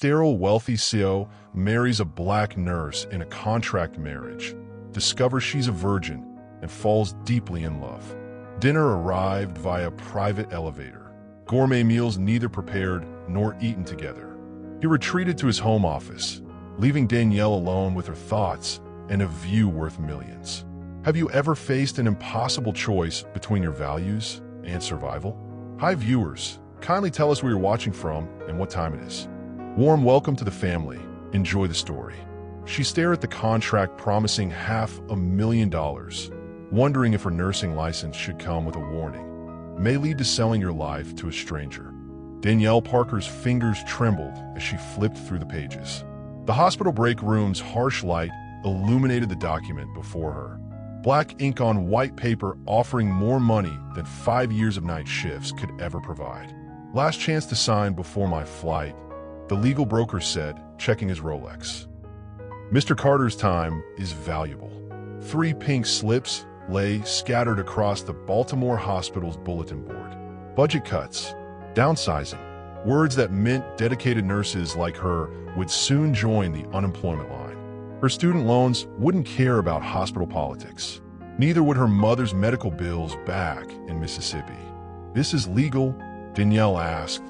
sterile wealthy CO marries a black nurse in a contract marriage, discovers she's a virgin, and falls deeply in love. Dinner arrived via private elevator. Gourmet meals neither prepared nor eaten together. He retreated to his home office, leaving Danielle alone with her thoughts and a view worth millions. Have you ever faced an impossible choice between your values and survival? Hi viewers, kindly tell us where you're watching from and what time it is. Warm welcome to the family. Enjoy the story. She stared at the contract promising $500,000, wondering if her nursing license should come with a warning. May lead to selling your life to a stranger. Danielle Parker's fingers trembled as she flipped through the pages. The hospital break room's harsh light illuminated the document before her. Black ink on white paper offering more money than 5 years of night shifts could ever provide. Last chance to sign before my flight, the legal broker said, checking his Rolex. Mr. Carter's time is valuable. 3 pink slips lay scattered across the Baltimore hospital's bulletin board. Budget cuts, downsizing, words that meant dedicated nurses like her would soon join the unemployment line. Her student loans wouldn't care about hospital politics. Neither would her mother's medical bills back in Mississippi. "This is legal?" Danielle asked,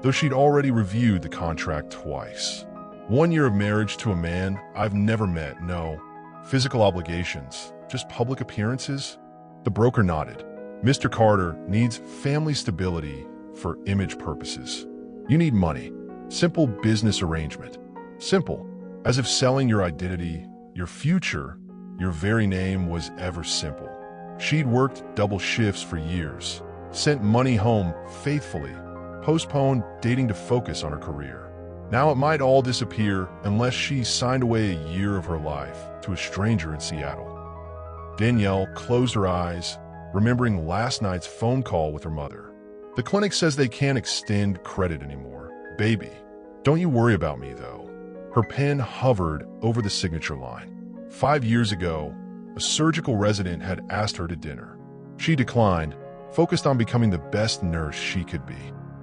though she'd already reviewed the contract twice. 1 year of marriage to a man I've never met, no physical obligations, just public appearances? The broker nodded. Mr. Carter needs family stability for image purposes. You need money. Simple business arrangement. Simple. As if selling your identity, your future, your very name was ever simple. She'd worked double shifts for years, sent money home faithfully, postponed dating to focus on her career. Now it might all disappear unless she signed away a year of her life to a stranger in Seattle. Danielle closed her eyes, remembering last night's phone call with her mother. The clinic says they can't extend credit anymore. Baby, don't you worry about me though. Her pen hovered over the signature line. 5 years ago, a surgical resident had asked her to dinner. She declined, focused on becoming the best nurse she could be.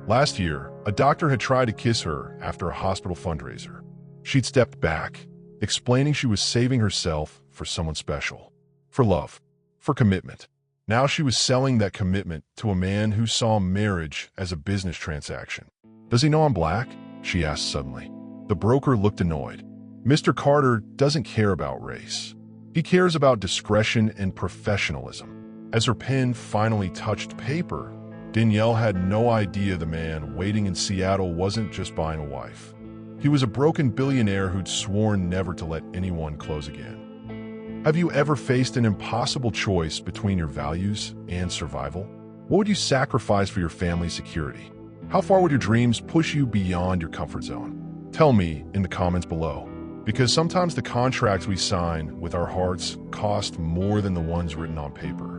Last year, a doctor had tried to kiss her after a hospital fundraiser. She'd stepped back, explaining she was saving herself for someone special. For love. For commitment. Now she was selling that commitment to a man who saw marriage as a business transaction. "Does he know I'm black?" she asked suddenly. The broker looked annoyed. Mr. Carter doesn't care about race. He cares about discretion and professionalism. As her pen finally touched paper, Danielle had no idea the man waiting in Seattle wasn't just buying a wife. He was a broken billionaire who'd sworn never to let anyone close again. Have you ever faced an impossible choice between your values and survival? What would you sacrifice for your family's security? How far would your dreams push you beyond your comfort zone? Tell me in the comments below, because sometimes the contracts we sign with our hearts cost more than the ones written on paper.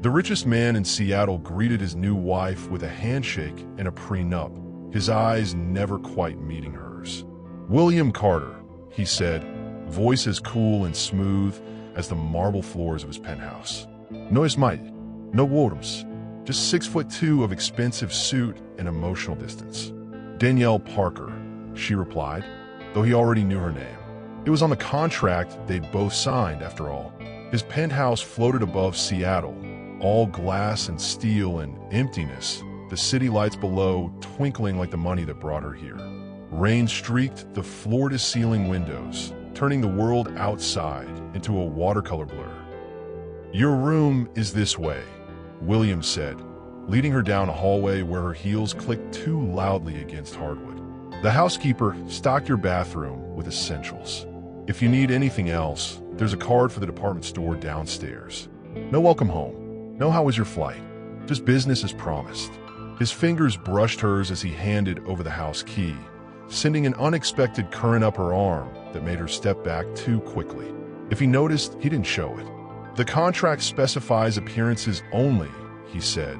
The richest man in Seattle greeted his new wife with a handshake and a prenup, his eyes never quite meeting hers. "William Carter," he said, voice as cool and smooth as the marble floors of his penthouse. "No Ismail, no Wodems, just 6'2" of expensive suit and emotional distance." "Danielle Parker," she replied, though he already knew her name. It was on the contract they'd both signed, after all. His penthouse floated above Seattle, all glass and steel and emptiness, the city lights below twinkling like the money that brought her here. Rain streaked the floor-to-ceiling windows, turning the world outside into a watercolor blur. "Your room is this way," William said, leading her down a hallway where her heels clicked too loudly against hardwood. "The housekeeper stocked your bathroom with essentials. If you need anything else, there's a card for the department store downstairs. No welcome home. No how was your flight. Just business as promised." His fingers brushed hers as he handed over the house key, sending an unexpected current up her arm that made her step back too quickly. If he noticed, he didn't show it. "The contract specifies appearances only," he said,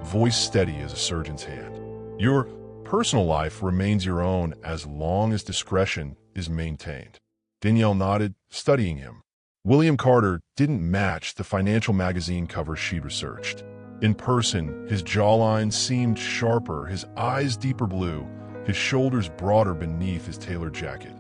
voice steady as a surgeon's hand. "Your personal life remains your own as long as discretion is maintained." Danielle nodded, studying him. William Carter didn't match the financial magazine cover she'd researched. In person, his jawline seemed sharper, his eyes deeper blue, his shoulders broader beneath his tailored jacket.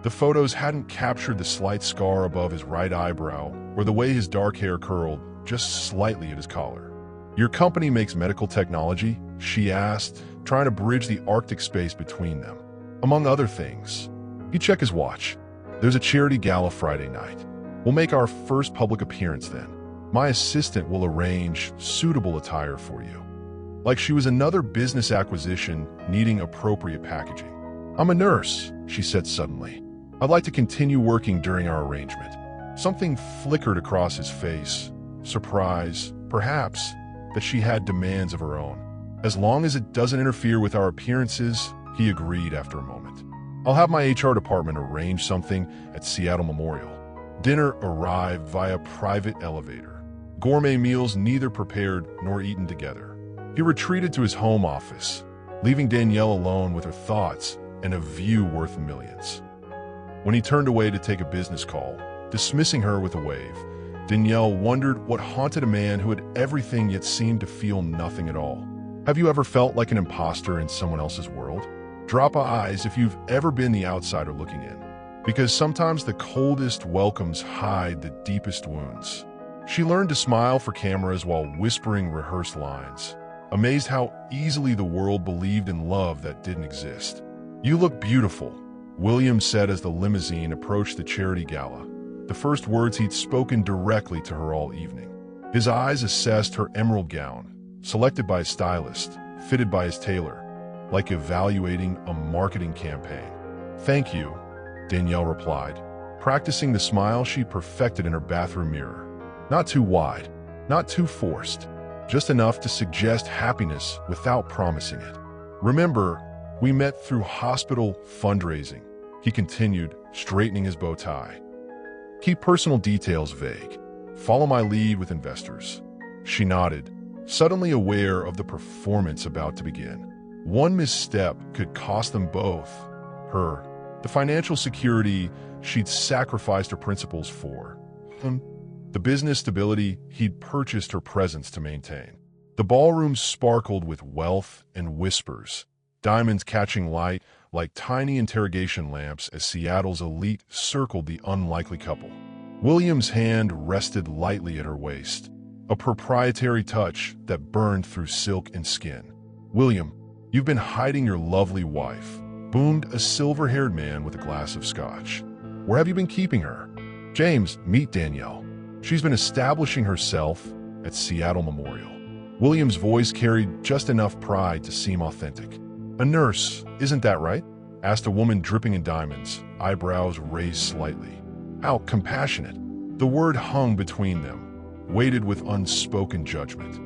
The photos hadn't captured the slight scar above his right eyebrow or the way his dark hair curled just slightly at his collar. "Your company makes medical technology?" she asked, trying to bridge the Arctic space between them. "Among other things." He checked his watch. "There's a charity gala Friday night. We'll make our first public appearance then. My assistant will arrange suitable attire for you." Like she was another business acquisition needing appropriate packaging. "I'm a nurse," she said suddenly. "I'd like to continue working during our arrangement." Something flickered across his face. Surprise, perhaps, that she had demands of her own. "As long as it doesn't interfere with our appearances," he agreed after a moment. "I'll have my HR department arrange something at Seattle Memorial." Dinner arrived via private elevator. Gourmet meals neither prepared nor eaten together. He retreated to his home office, leaving Danielle alone with her thoughts and a view worth millions. When he turned away to take a business call, dismissing her with a wave, Danielle wondered what haunted a man who had everything yet seemed to feel nothing at all. Have you ever felt like an imposter in someone else's world? Drop eyes if you've ever been the outsider looking in, because sometimes the coldest welcomes hide the deepest wounds. She learned to smile for cameras while whispering rehearsed lines, amazed how easily the world believed in love that didn't exist. "You look beautiful," William said as the limousine approached the charity gala, the first words he'd spoken directly to her all evening. His eyes assessed her emerald gown, selected by his stylist, fitted by his tailor, like evaluating a marketing campaign. "Thank you," Danielle replied, practicing the smile she perfected in her bathroom mirror. Not too wide, not too forced, just enough to suggest happiness without promising it. "Remember, we met through hospital fundraising," he continued, straightening his bow tie. "Keep personal details vague. Follow my lead with investors." She nodded, suddenly aware of the performance about to begin. One misstep could cost them both, her, the financial security she'd sacrificed her principles for, him, the business stability he'd purchased her presence to maintain. The ballroom sparkled with wealth and whispers, diamonds catching light like tiny interrogation lamps as Seattle's elite circled the unlikely couple. William's hand rested lightly at her waist, a proprietary touch that burned through silk and skin. "William, you've been hiding your lovely wife," boomed a silver-haired man with a glass of scotch. "Where have you been keeping her?" "James, meet Danielle. She's been establishing herself at Seattle Memorial." William's voice carried just enough pride to seem authentic. "A nurse, isn't that right?" asked a woman dripping in diamonds, eyebrows raised slightly. How compassionate. The word hung between them, weighted with unspoken judgment.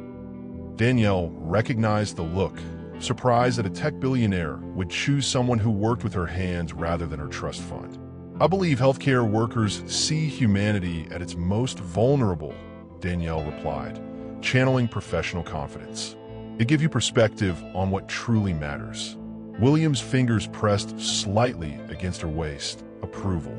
Danielle recognized the look, surprised that a tech billionaire would choose someone who worked with her hands rather than her trust fund. "I believe healthcare workers see humanity at its most vulnerable," Danielle replied, channeling professional confidence. "It gives you perspective on what truly matters." William's fingers pressed slightly against her waist, approval.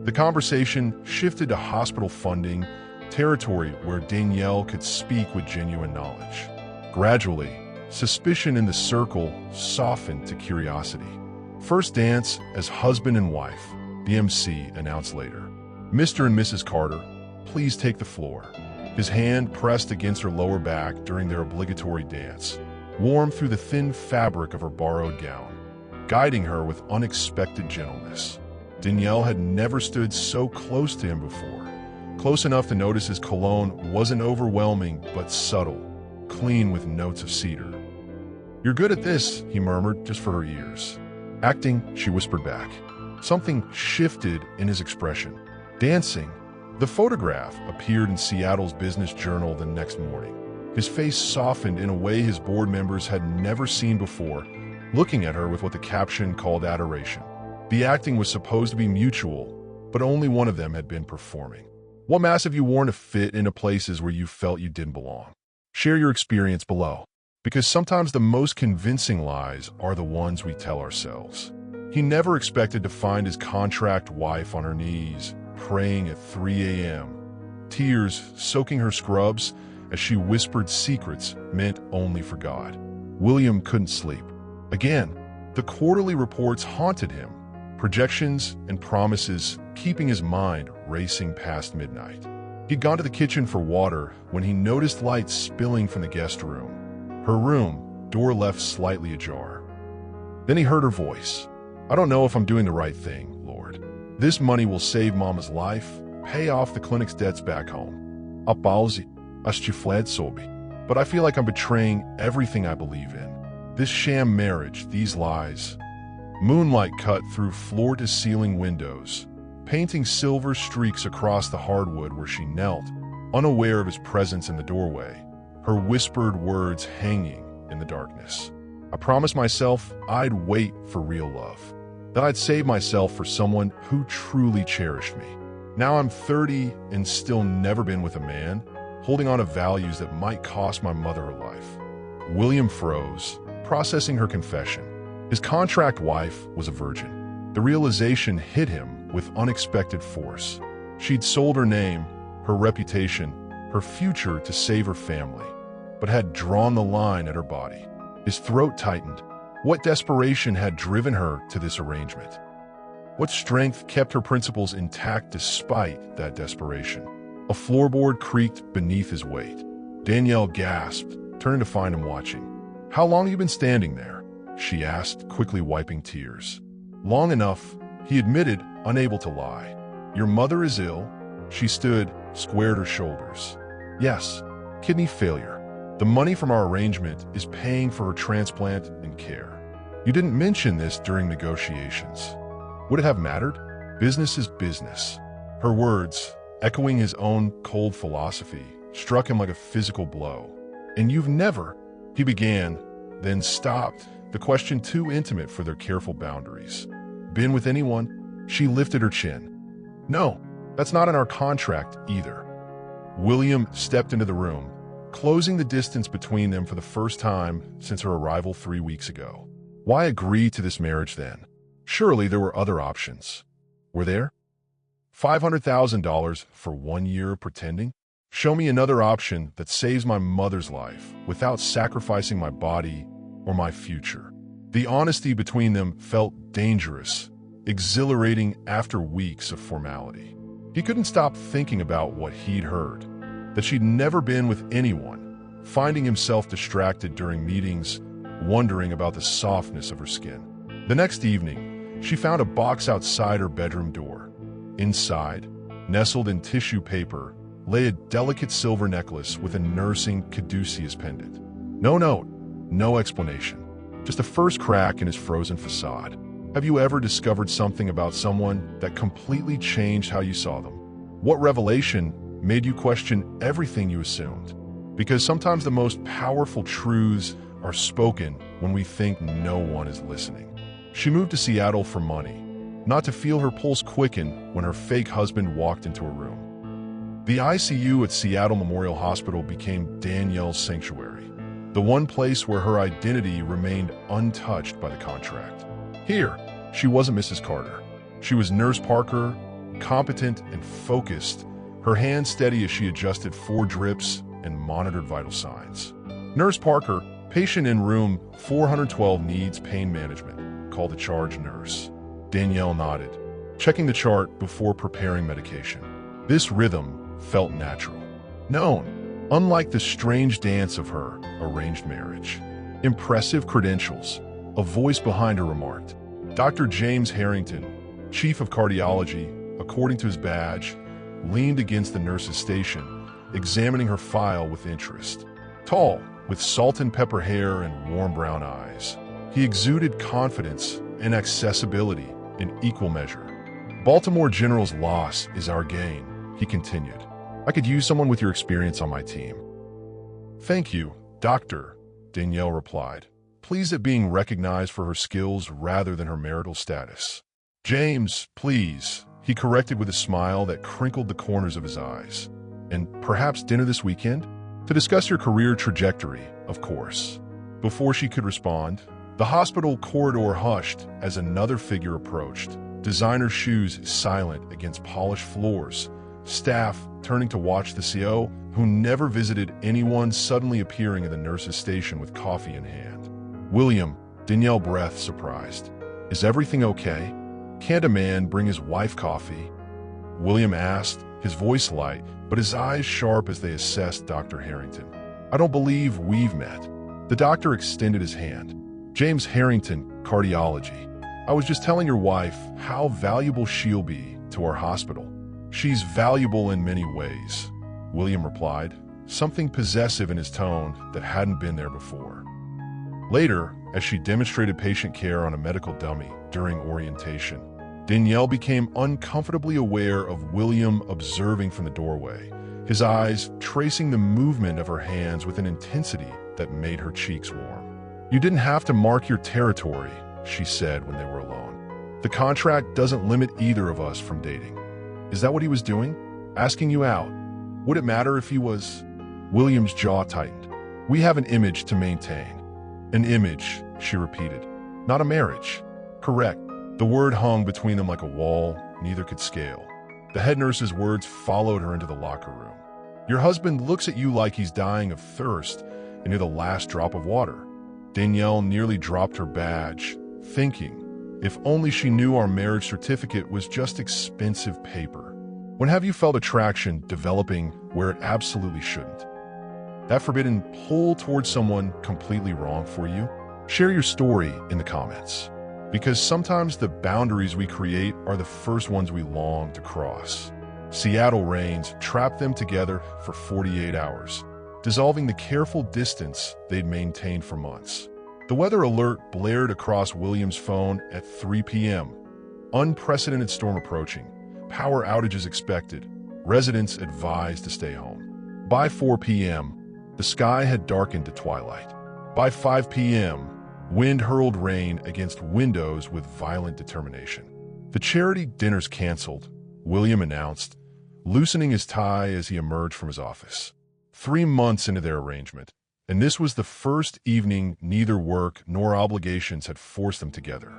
The conversation shifted to hospital funding, territory where Danielle could speak with genuine knowledge. Gradually, suspicion in the circle softened to curiosity. "First dance as husband and wife," the MC announced later. "Mr. and Mrs. Carter, please take the floor." His hand pressed against her lower back during their obligatory dance, warm through the thin fabric of her borrowed gown, guiding her with unexpected gentleness. Danielle had never stood so close to him before, close enough to notice his cologne wasn't overwhelming but subtle, clean with notes of cedar. "You're good at this," he murmured just for her ears. "Acting," she whispered back. Something shifted in his expression. "Dancing." The photograph appeared in Seattle's Business Journal the next morning. His face softened in a way his board members had never seen before, looking at her with what the caption called adoration. The acting was supposed to be mutual, but only one of them had been performing. What mask have you worn to fit into places where you felt you didn't belong? Share your experience below, because sometimes the most convincing lies are the ones we tell ourselves. He never expected to find his contract wife on her knees, praying at 3 a.m., tears soaking her scrubs as she whispered secrets meant only for God. William couldn't sleep. Again, The quarterly reports haunted him, projections and promises keeping his mind racing past midnight. He'd gone to the kitchen for water when he noticed lights spilling from the guest room. Her room, door left slightly ajar. Then he heard her voice. "I don't know if I'm doing the right thing, Lord. This money will save Mama's life, pay off the clinic's debts back home. But I feel like I'm betraying everything I believe in. This sham marriage, these lies." Moonlight cut through floor-to-ceiling windows, painting silver streaks across the hardwood where she knelt, unaware of his presence in the doorway, her whispered words hanging in the darkness. "I promised myself I'd wait for real love, that I'd save myself for someone who truly cherished me. Now I'm 30 and still never been with a man, holding on to values that might cost my mother her life." William froze, processing her confession. His contract wife was a virgin. The realization hit him with unexpected force. She'd sold her name, her reputation, her future to save her family, but had drawn the line at her body. His throat tightened. What desperation had driven her to this arrangement? What strength kept her principles intact despite that desperation? A floorboard creaked beneath his weight. Danielle gasped, turning to find him watching. "How long have you been standing there?" she asked, quickly wiping tears. "Long enough," he admitted, unable to lie. "Your mother is ill." She stood, squared her shoulders. "Yes, kidney failure. The money from our arrangement is paying for her transplant and care. You didn't mention this during negotiations. Would it have mattered? Business is business." Her words, echoing his own cold philosophy, struck him like a physical blow. "And you've never," he began, then stopped, the question too intimate for their careful boundaries. "Been with anyone?" She lifted her chin. "No, that's not in our contract either." William stepped into the room, closing the distance between them for the first time since her arrival 3 weeks ago. Why agree to this marriage then? Surely there were other options. Were there? $500,000 for 1 year of pretending? Show me another option that saves my mother's life without sacrificing my body or my future. The honesty between them felt dangerous, exhilarating after weeks of formality. He couldn't stop thinking about what he'd heard, that she'd never been with anyone, finding himself distracted during meetings, wondering about the softness of her skin. The next evening, she found a box outside her bedroom door. Inside, nestled in tissue paper, lay a delicate silver necklace with a nursing caduceus pendant. No note, no explanation, just a first crack in his frozen facade. Have you ever discovered something about someone that completely changed how you saw them? What revelation made you question everything you assumed? Because sometimes the most powerful truths are spoken when we think no one is listening. She moved to Seattle for money, not to feel her pulse quicken when her fake husband walked into her room. The ICU at Seattle Memorial Hospital became Danielle's sanctuary, the one place where her identity remained untouched by the contract. Here, she wasn't Mrs. Carter. She was Nurse Parker, competent and focused, her hands steady as she adjusted 4 drips and monitored vital signs. Nurse Parker, patient in room 412, needs pain management, called the charge nurse. Danielle nodded, checking the chart before preparing medication. This rhythm felt natural, known, unlike the strange dance of her arranged marriage. Impressive credentials, a voice behind her remarked. Dr. James Harrington, chief of cardiology, according to his badge, leaned against the nurse's station, examining her file with interest. Tall, with salt and pepper hair and warm brown eyes, he exuded confidence and accessibility in equal measure. "Baltimore General's loss is our gain," he continued. "I could use someone with your experience on my team." "Thank you, Doctor," Danielle replied, pleased at being recognized for her skills rather than her marital status. "James, please," he corrected with a smile that crinkled the corners of his eyes. "And perhaps dinner this weekend? To discuss your career trajectory, of course." Before she could respond, the hospital corridor hushed as another figure approached, designer shoes silent against polished floors, staff turning to watch the CO, who never visited anyone, suddenly appearing in the nurse's station with coffee in hand. "William," Danielle breathed, surprised. Is everything okay? Can't a man bring his wife coffee? William asked, his voice light, but his eyes sharp as they assessed Dr. Harrington. I don't believe we've met. The doctor extended his hand. James Harrington, cardiology. I was just telling your wife how valuable she'll be to our hospital. She's valuable in many ways, William replied, something possessive in his tone that hadn't been there before. Later, as she demonstrated patient care on a medical dummy during orientation, Danielle became uncomfortably aware of William observing from the doorway, his eyes tracing the movement of her hands with an intensity that made her cheeks warm. You didn't have to mark your territory, she said when they were alone. The contract doesn't limit either of us from dating. Is that what he was doing? Asking you out? Would it matter if he was? William's jaw tightened. We have an image to maintain. An image, she repeated. Not a marriage. Correct. The word hung between them like a wall neither could scale. The head nurse's words followed her into the locker room. Your husband looks at you like he's dying of thirst and you're the last drop of water. Danielle nearly dropped her badge, thinking, if only she knew our marriage certificate was just expensive paper. When have you felt attraction developing where it absolutely shouldn't? That forbidden pull towards someone completely wrong for you? Share your story in the comments. Because sometimes the boundaries we create are the first ones we long to cross. Seattle rains trapped them together for 48 hours, dissolving the careful distance they'd maintained for months. The weather alert blared across William's phone at 3 p.m. Unprecedented storm approaching. Power outages expected. Residents advised to stay home. By 4 p.m., the sky had darkened to twilight. By 5 p.m., wind hurled rain against windows with violent determination. The charity dinner's canceled, William announced, loosening his tie as he emerged from his office. 3 months into their arrangement, and this was the first evening neither work nor obligations had forced them together.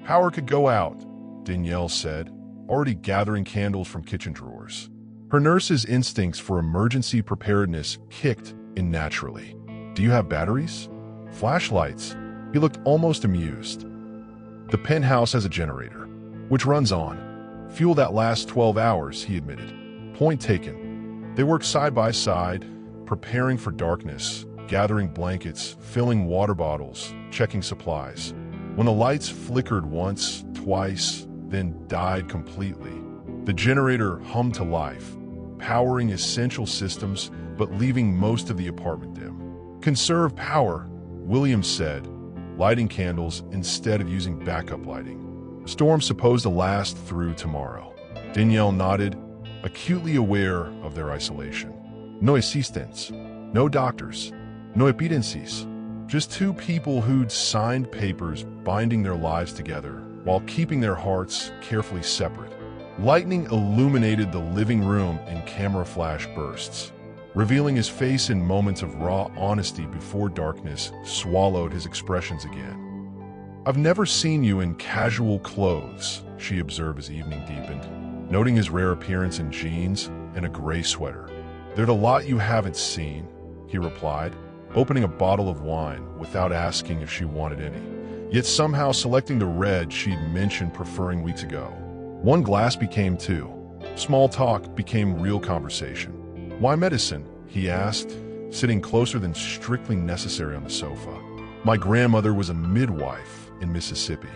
Power could go out, Danielle said, already gathering candles from kitchen drawers. Her nurse's instincts for emergency preparedness kicked in naturally. Do you have batteries? Flashlights? He looked almost amused. The penthouse has a generator, which runs on. Fuel that lasts 12 hours, he admitted. Point taken. They worked side by side, preparing for darkness, gathering blankets, filling water bottles, checking supplies. When the lights flickered once, twice, then died completely, the generator hummed to life, powering essential systems but leaving most of the apartment dim. Conserve power, Williams said, lighting candles instead of using backup lighting. Storm's supposed to last through tomorrow. Danielle nodded, acutely aware of their isolation. No assistants, no doctors, no evidences. Just two people who'd signed papers binding their lives together while keeping their hearts carefully separate. Lightning illuminated the living room in camera flash bursts, revealing his face in moments of raw honesty before darkness swallowed his expressions again. I've never seen you in casual clothes, she observed as evening deepened, noting his rare appearance in jeans and a gray sweater. There's a lot you haven't seen, he replied, opening a bottle of wine without asking if she wanted any, yet somehow selecting the red she'd mentioned preferring weeks ago. One glass became two. Small talk became real conversation. Why medicine? He asked, sitting closer than strictly necessary on the sofa. My grandmother was a midwife in Mississippi.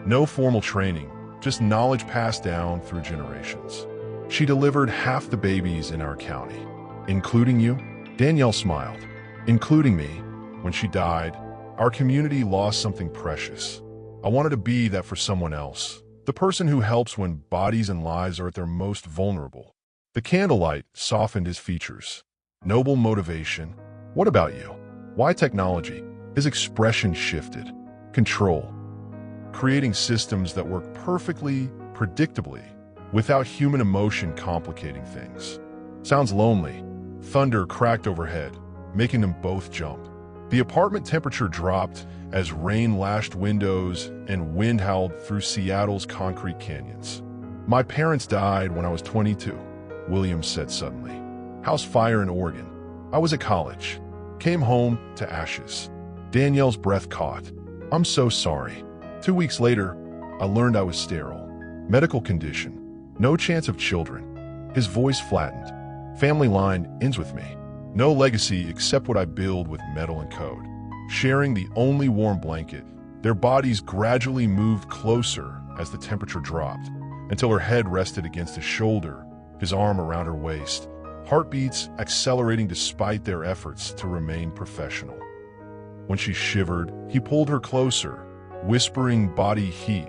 No formal training, just knowledge passed down through generations. She delivered half the babies in our county. Including you? Danielle smiled. Including me. When she died, our community lost something precious. I wanted to be that for someone else. The person who helps when bodies and lives are at their most vulnerable. The candlelight softened his features. Noble motivation. What about you? Why technology? His expression shifted. Control. Creating systems that work perfectly, predictably, without human emotion complicating things. Sounds lonely. Thunder cracked overhead, making them both jump. The apartment temperature dropped as rain lashed windows and wind howled through Seattle's concrete canyons. My parents died when I was 22, Williams said suddenly. House fire in Oregon. I was at college. Came home to ashes. Danielle's breath caught. I'm so sorry. 2 weeks later, I learned I was sterile. Medical condition. No chance of children. His voice flattened. Family line ends with me. No legacy except what I build with metal and code. Sharing the only warm blanket, their bodies gradually moved closer as the temperature dropped, until her head rested against his shoulder, his arm around her waist, heartbeats accelerating despite their efforts to remain professional. When she shivered, he pulled her closer, whispering body heat,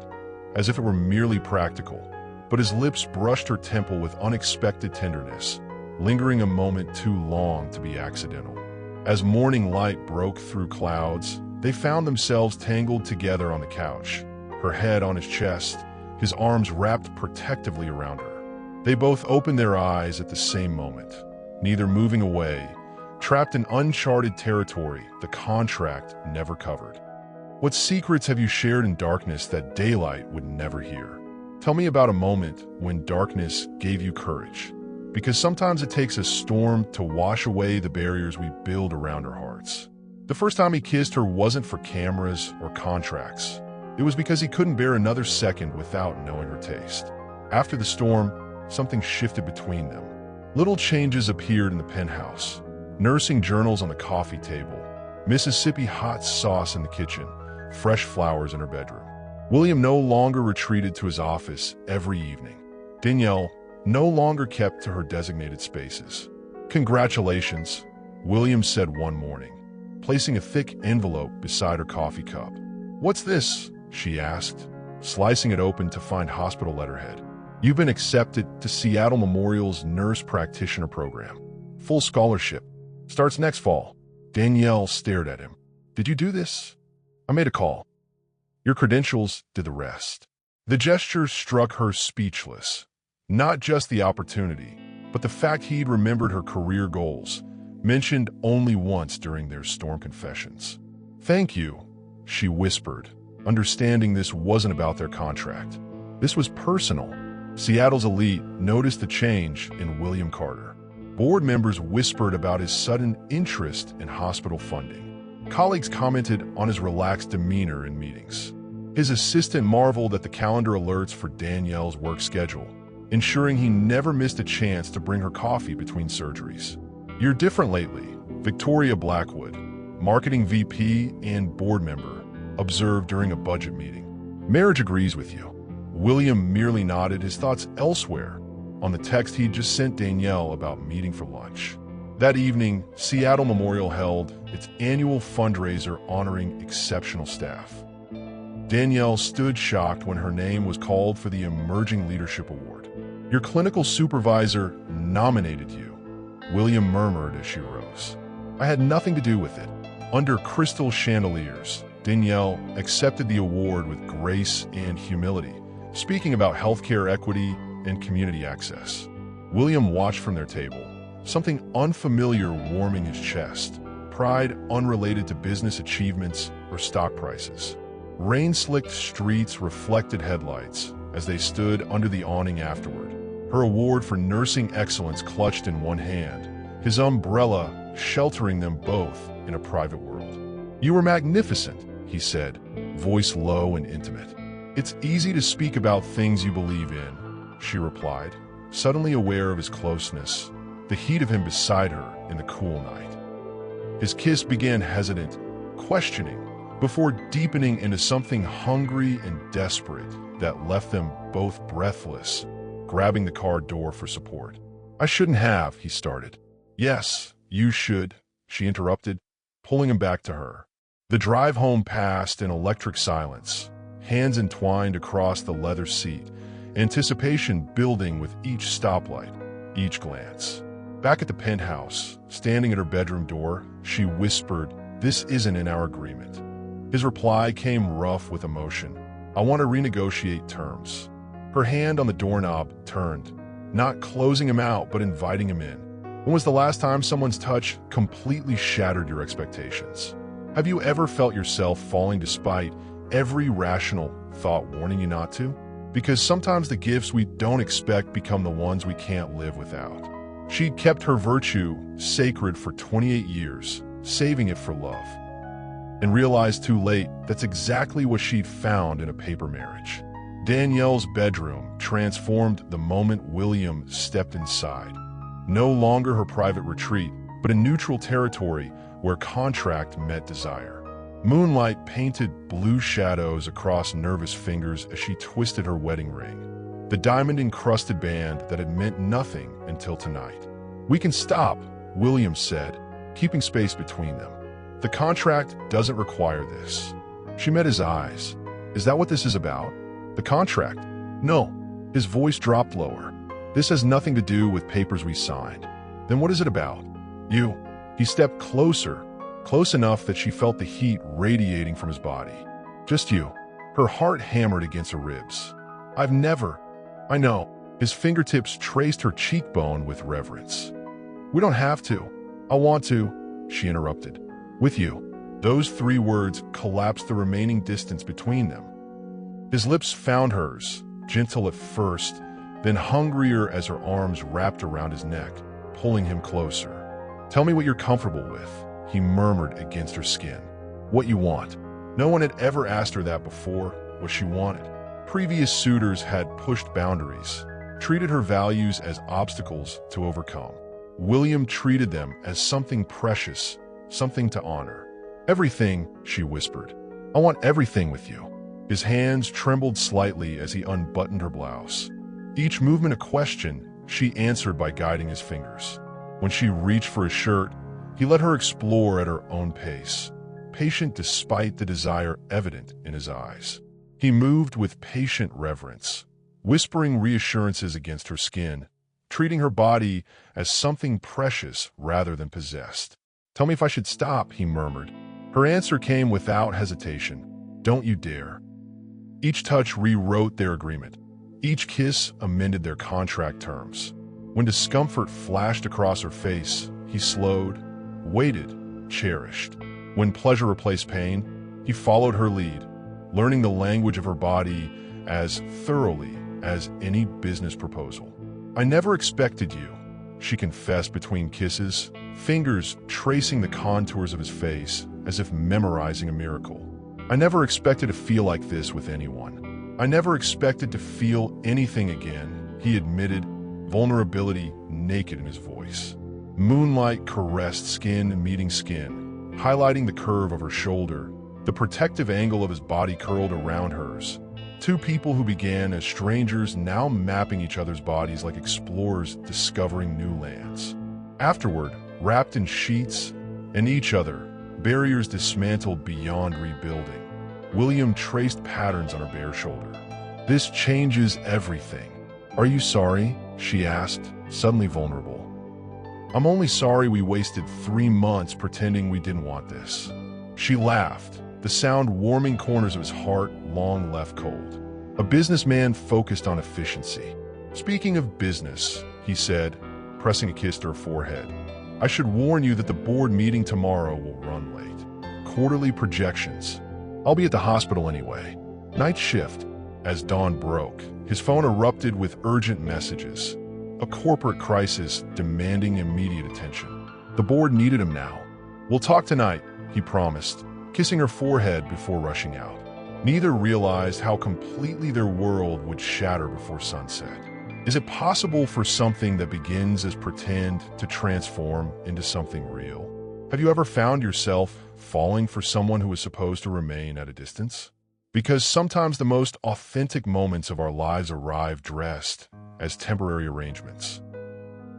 as if it were merely practical, but his lips brushed her temple with unexpected tenderness, lingering a moment too long to be accidental. As morning light broke through clouds, they found themselves tangled together on the couch, her head on his chest, his arms wrapped protectively around her. They both opened their eyes at the same moment, neither moving away, trapped in uncharted territory the contract never covered. What secrets have you shared in darkness that daylight would never hear? Tell me about a moment when darkness gave you courage. Because sometimes it takes a storm to wash away the barriers we build around our hearts. The first time he kissed her wasn't for cameras or contracts. It was because he couldn't bear another second without knowing her taste. After the storm, something shifted between them. Little changes appeared in the penthouse. Nursing journals on the coffee table, Mississippi hot sauce in the kitchen, fresh flowers in her bedroom. William no longer retreated to his office every evening. Danielle no longer kept to her designated spaces. "Congratulations," William said one morning, placing a thick envelope beside her coffee cup. "What's this?" she asked, slicing it open to find hospital letterhead. "You've been accepted to Seattle Memorial's nurse practitioner program. Full scholarship. Starts next fall." Danielle stared at him. "Did you do this?" "I made a call. Your credentials did the rest." The gesture struck her speechless. Not just the opportunity, but the fact he'd remembered her career goals, mentioned only once during their storm confessions. "Thank you," she whispered, understanding this wasn't about their contract. This was personal. Seattle's elite noticed the change in William Carter. Board members whispered about his sudden interest in hospital funding. Colleagues commented on his relaxed demeanor in meetings. His assistant marveled at the calendar alerts for Danielle's work schedule, ensuring he never missed a chance to bring her coffee between surgeries. "You're different lately," Victoria Blackwood, marketing VP and board member, observed during a budget meeting. "Marriage agrees with you." William merely nodded, his thoughts elsewhere, on the text he'd just sent Danielle about meeting for lunch. That evening, Seattle Memorial held its annual fundraiser honoring exceptional staff. Danielle stood shocked when her name was called for the Emerging Leadership Award. "Your clinical supervisor nominated you," William murmured as she rose. "I had nothing to do with it." Under crystal chandeliers, Danielle accepted the award with grace and humility, speaking about healthcare equity and community access. William watched from their table, something unfamiliar warming his chest, pride unrelated to business achievements or stock prices. Rain-slicked streets reflected headlights as they stood under the awning afterward, her award for nursing excellence clutched in one hand, his umbrella sheltering them both in a private world. "You were magnificent," he said, voice low and intimate. "It's easy to speak about things you believe in," she replied, suddenly aware of his closeness, the heat of him beside her in the cool night. His kiss began hesitant, questioning, before deepening into something hungry and desperate that left them both breathless, grabbing the car door for support. "I shouldn't have," he started. "Yes, you should," she interrupted, pulling him back to her. The drive home passed in electric silence, hands entwined across the leather seat, anticipation building with each stoplight, each glance. Back at the penthouse, standing at her bedroom door, she whispered, "This isn't in our agreement." His reply came rough with emotion. "I want to renegotiate terms." Her hand on the doorknob turned, not closing him out but inviting him in. When was the last time someone's touch completely shattered your expectations? Have you ever felt yourself falling despite every rational thought warning you not to? Because sometimes the gifts we don't expect become the ones we can't live without. She'd kept her virtue sacred for 28 years, saving it for love. and realized too late that's exactly what she'd found in a paper marriage. Danielle's bedroom transformed the moment William stepped inside. No longer her private retreat, but a neutral territory where contract met desire. Moonlight painted blue shadows across nervous fingers as she twisted her wedding ring, the diamond-encrusted band that had meant nothing until tonight. "We can stop," William said, keeping space between them. "The contract doesn't require this." She met his eyes. "Is that what this is about? The contract?" "No." His voice dropped lower. "This has nothing to do with papers we signed." "Then what is it about?" "You." He stepped closer, close enough that she felt the heat radiating from his body. "Just you." Her heart hammered against her ribs. I know." His fingertips traced her cheekbone with reverence. "We don't have to." "I want to," she interrupted. "With you." Those 3 words collapsed the remaining distance between them. His lips found hers, gentle at first, then hungrier as her arms wrapped around his neck, pulling him closer. "Tell me what you're comfortable with," he murmured against her skin. "What you want." No one had ever asked her that before, what she wanted. Previous suitors had pushed boundaries, treated her values as obstacles to overcome. William treated them as something precious, something to honor. "Everything," she whispered. "I want everything with you." His hands trembled slightly as he unbuttoned her blouse. Each movement a question, she answered by guiding his fingers. When she reached for his shirt, he let her explore at her own pace, patient despite the desire evident in his eyes. He moved with patient reverence, whispering reassurances against her skin, treating her body as something precious rather than possessed. "Tell me if I should stop," he murmured. Her answer came without hesitation. "Don't you dare." Each touch rewrote their agreement. Each kiss amended their contract terms. When discomfort flashed across her face, he slowed, waited, cherished. When pleasure replaced pain, he followed her lead, learning the language of her body as thoroughly as any business proposal. "I never expected you," she confessed between kisses, fingers tracing the contours of his face as if memorizing a miracle. "I never expected to feel like this with anyone. I never expected to feel anything again," he admitted, vulnerability naked in his voice. Moonlight caressed skin meeting skin, highlighting the curve of her shoulder. The protective angle of his body curled around hers. 2 people who began as strangers now mapping each other's bodies like explorers discovering new lands. Afterward, wrapped in sheets and each other, barriers dismantled beyond rebuilding, William traced patterns on her bare shoulder. "This changes everything." "Are you sorry?" she asked, suddenly vulnerable. "I'm only sorry we wasted 3 months pretending we didn't want this." She laughed, the sound warming corners of his heart long left cold. A businessman focused on efficiency. "Speaking of business," he said, pressing a kiss to her forehead, "I should warn you that the board meeting tomorrow will run late. Quarterly projections. I'll be at the hospital anyway." Night shift. As dawn broke, his phone erupted with urgent messages. A corporate crisis demanding immediate attention. The board needed him now. "We'll talk tonight," he promised, kissing her forehead before rushing out. Neither realized how completely their world would shatter before sunset. Is it possible for something that begins as pretend to transform into something real? Have you ever found yourself falling for someone who is supposed to remain at a distance? Because sometimes the most authentic moments of our lives arrive dressed as temporary arrangements.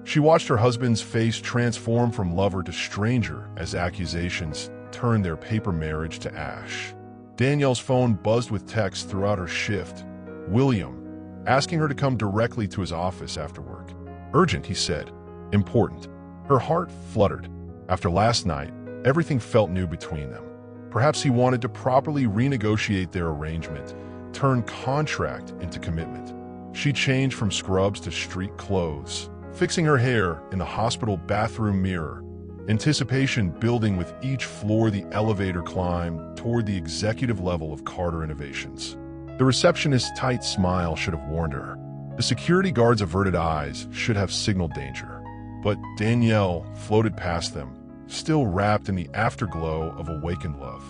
She watched her husband's face transform from lover to stranger as accusations turned their paper marriage to ash. Danielle's phone buzzed with texts throughout her shift. William, asking her to come directly to his office after work. "Urgent," he said. "Important." Her heart fluttered. After last night, everything felt new between them. Perhaps he wanted to properly renegotiate their arrangement, turn contract into commitment. She changed from scrubs to street clothes, fixing her hair in the hospital bathroom mirror, anticipation building with each floor the elevator climb toward the executive level of Carter Innovations. The receptionist's tight smile should have warned her. The security guard's averted eyes should have signaled danger. But Danielle floated past them, still wrapped in the afterglow of awakened love.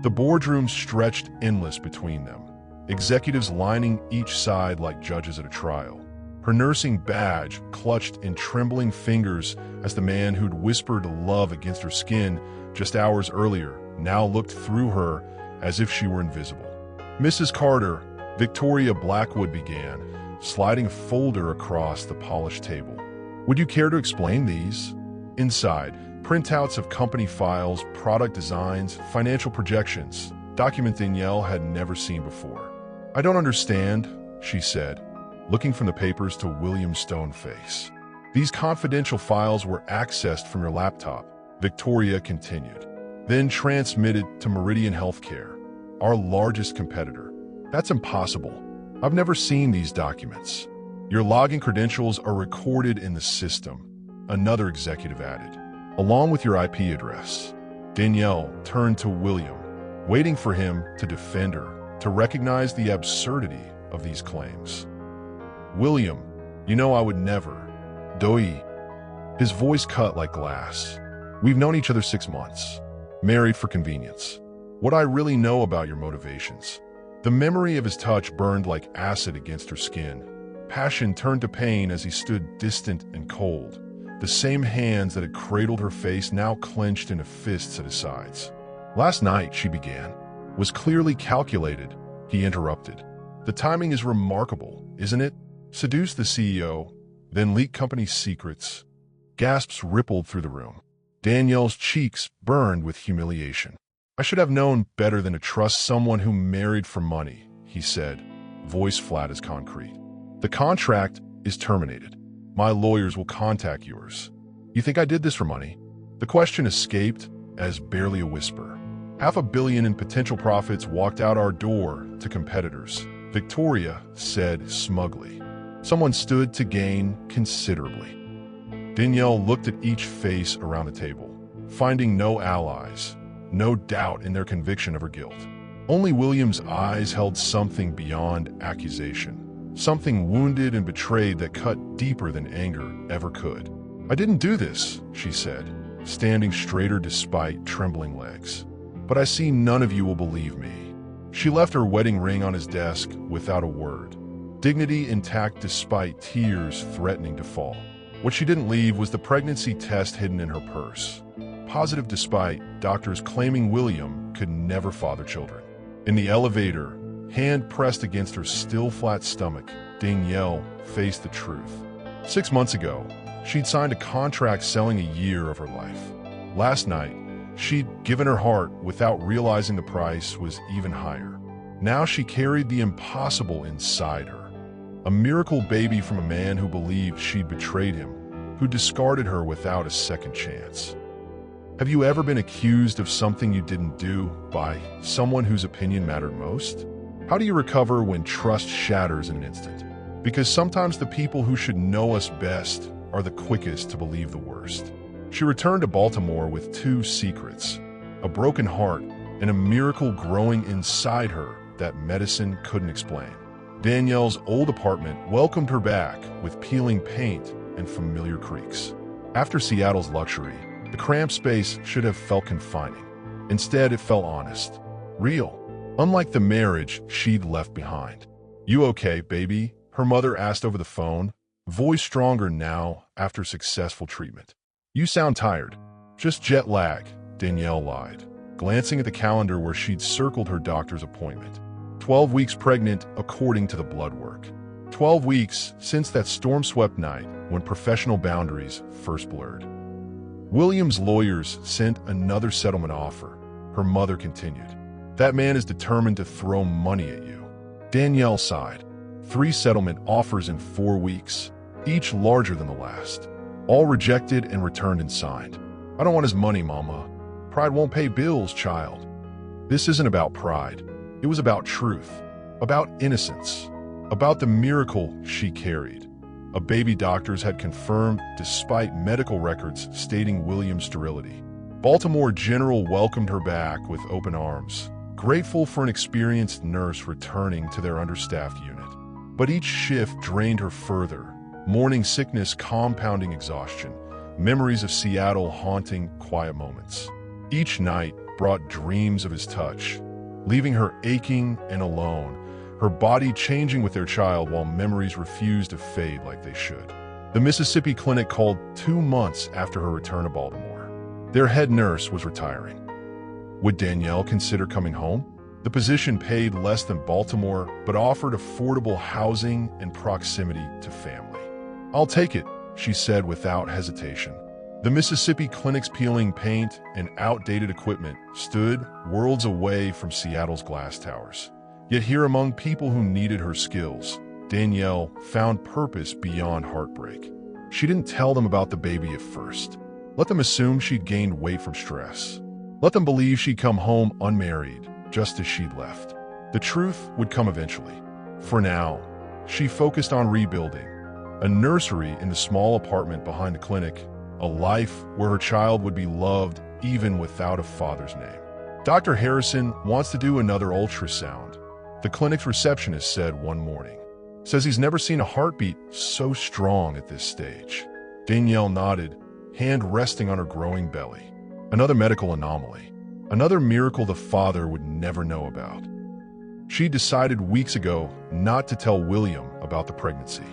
The boardroom stretched endless between them, executives lining each side like judges at a trial. Her nursing badge clutched in trembling fingers as the man who'd whispered love against her skin just hours earlier now looked through her as if she were invisible. "Mrs. Carter," Victoria Blackwood began, sliding a folder across the polished table. "Would you care to explain these?" Inside, printouts of company files, product designs, financial projections, documents Danielle had never seen before. "I don't understand," she said, looking from the papers to William's stone face. "These confidential files were accessed from your laptop," Victoria continued, "then transmitted to Meridian Healthcare, our largest competitor. That's impossible. I've never seen these documents. Your login credentials are recorded in the system," another executive added, "along with your IP address." Danielle turned to William, waiting for him to defend her, to recognize the absurdity of these claims. "William, you know I would never. Doi." His voice cut like glass. "We've known each other 6 months. Married for convenience. What I really know about your motivations." The memory of his touch burned like acid against her skin. Passion turned to pain as he stood distant and cold. The same hands that had cradled her face now clenched into fists at his sides. "Last night," she began, "was clearly calculated," he interrupted. "The timing is remarkable, isn't it? Seduce the CEO, then leak company secrets." Gasps rippled through the room. Danielle's cheeks burned with humiliation. "I should have known better than to trust someone who married for money," he said, voice flat as concrete. "The contract is terminated. My lawyers will contact yours. You think I did this for money?" The question escaped as barely a whisper. "500 million in potential profits walked out our door to competitors," Victoria said smugly. "Someone stood to gain considerably." Danielle looked at each face around the table, finding no allies, no doubt in their conviction of her guilt. Only William's eyes held something beyond accusation, something wounded and betrayed that cut deeper than anger ever could. "I didn't do this," she said, standing straighter despite trembling legs. "But I see none of you will believe me." She left her wedding ring on his desk without a word, dignity intact despite tears threatening to fall. What she didn't leave was the pregnancy test hidden in her purse, positive despite doctors claiming William could never father children. In the elevator, hand pressed against her still flat stomach, Danielle faced the truth. 6 months ago, she'd signed a contract selling a year of her life. Last night, she'd given her heart without realizing the price was even higher. Now she carried the impossible inside her. A miracle baby from a man who believed she'd betrayed him, who discarded her without a second chance. Have you ever been accused of something you didn't do by someone whose opinion mattered most? How do you recover when trust shatters in an instant? Because sometimes the people who should know us best are the quickest to believe the worst. She returned to Baltimore with 2 secrets, a broken heart and a miracle growing inside her that medicine couldn't explain. Danielle's old apartment welcomed her back with peeling paint and familiar creaks. After Seattle's luxury, the cramped space should have felt confining. Instead, it felt honest, real, unlike the marriage she'd left behind. "You okay, baby?" her mother asked over the phone, voice stronger now after successful treatment. "You sound tired." "Just jet lag," Danielle lied, glancing at the calendar where she'd circled her doctor's appointment. 12 weeks pregnant according to the blood work. 12 weeks since that storm-swept night when professional boundaries first blurred. William's lawyers sent another settlement offer, her mother continued. "That man is determined to throw money at you." Danielle sighed. 3 settlement offers in 4 weeks, each larger than the last. All rejected and returned and signed. "I don't want his money, Mama. Pride won't pay bills, child." This isn't about pride. It was about truth, about innocence, about the miracle she carried. A baby doctors had confirmed despite medical records stating William's sterility. Baltimore General welcomed her back with open arms, grateful for an experienced nurse returning to their understaffed unit. But each shift drained her further, morning sickness compounding exhaustion, memories of Seattle haunting quiet moments. Each night, brought dreams of his touch, leaving her aching and alone, her body changing with their child while memories refused to fade like they should. The Mississippi clinic called 2 months after her return to Baltimore. Their head nurse was retiring. Would Danielle consider coming home? The position paid less than Baltimore, but offered affordable housing and proximity to family. "I'll take it," she said without hesitation. The Mississippi clinic's peeling paint and outdated equipment stood worlds away from Seattle's glass towers. Yet here among people who needed her skills, Danielle found purpose beyond heartbreak. She didn't tell them about the baby at first. Let them assume she'd gained weight from stress. Let them believe she'd come home unmarried, just as she'd left. The truth would come eventually. For now, she focused on rebuilding. A nursery in the small apartment behind the clinic, a life where her child would be loved even without a father's name. "Dr. Harrison wants to do another ultrasound," the clinic's receptionist said one morning. "Says he's never seen a heartbeat so strong at this stage." Danielle nodded, hand resting on her growing belly. Another medical anomaly. Another miracle the father would never know about. She decided weeks ago not to tell William about the pregnancy.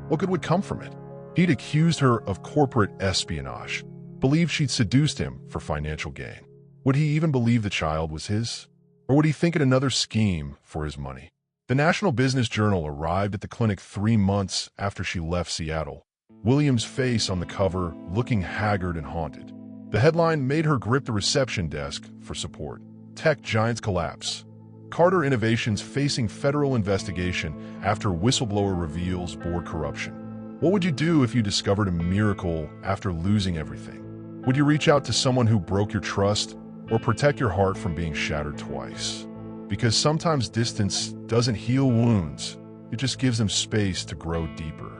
What good would come from it? He'd accused her of corporate espionage, believed she'd seduced him for financial gain. Would he even believe the child was his? Or would he think it another scheme for his money? The National Business Journal arrived at the clinic 3 months after she left Seattle, William's face on the cover looking haggard and haunted. The headline made her grip the reception desk for support. "Tech giants collapse. Carter Innovations facing federal investigation after whistleblower reveals board corruption." What would you do if you discovered a miracle after losing everything? Would you reach out to someone who broke your trust, or protect your heart from being shattered twice? Because sometimes distance doesn't heal wounds, it just gives them space to grow deeper.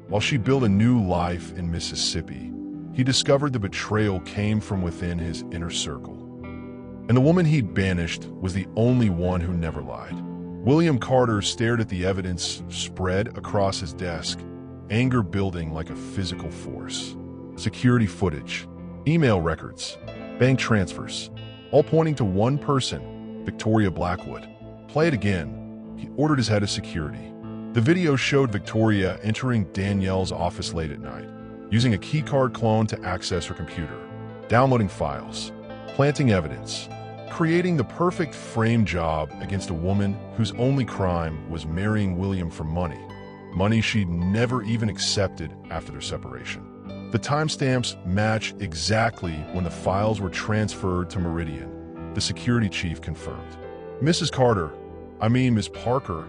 While she built a new life in Mississippi, he discovered the betrayal came from within his inner circle. And the woman he'd banished was the only one who never lied. William Carter stared at the evidence spread across his desk, anger building like a physical force. Security footage, email records, bank transfers, all pointing to one person, Victoria Blackwood. "Play it again," he ordered his head of security. The video showed Victoria entering Danielle's office late at night, using a keycard clone to access her computer, downloading files, planting evidence, creating the perfect frame job against a woman whose only crime was marrying William for money. Money she'd never even accepted after their separation. The timestamps match exactly when the files were transferred to Meridian, the security chief confirmed. Mrs. Carter, Ms. Parker,